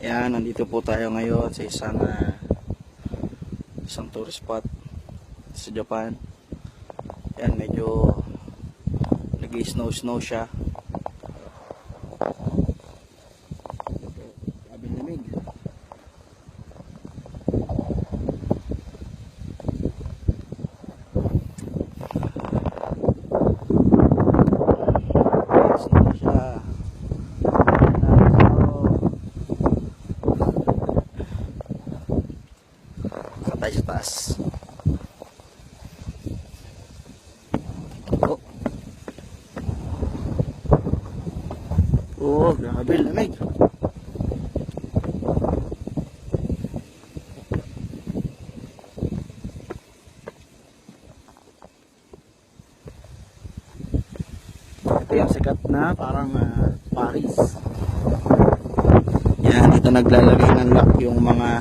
Yan, nandito po tayo ngayon sa isang tourist spot sa Japan. Yan, medyo nag-snow siya. Grabe lamig. Snow siya. Katay sa taas. Oh, grabe lamig. Ito yung sikat na parang Paris. Yan, dito naglalagay ng lock yung mga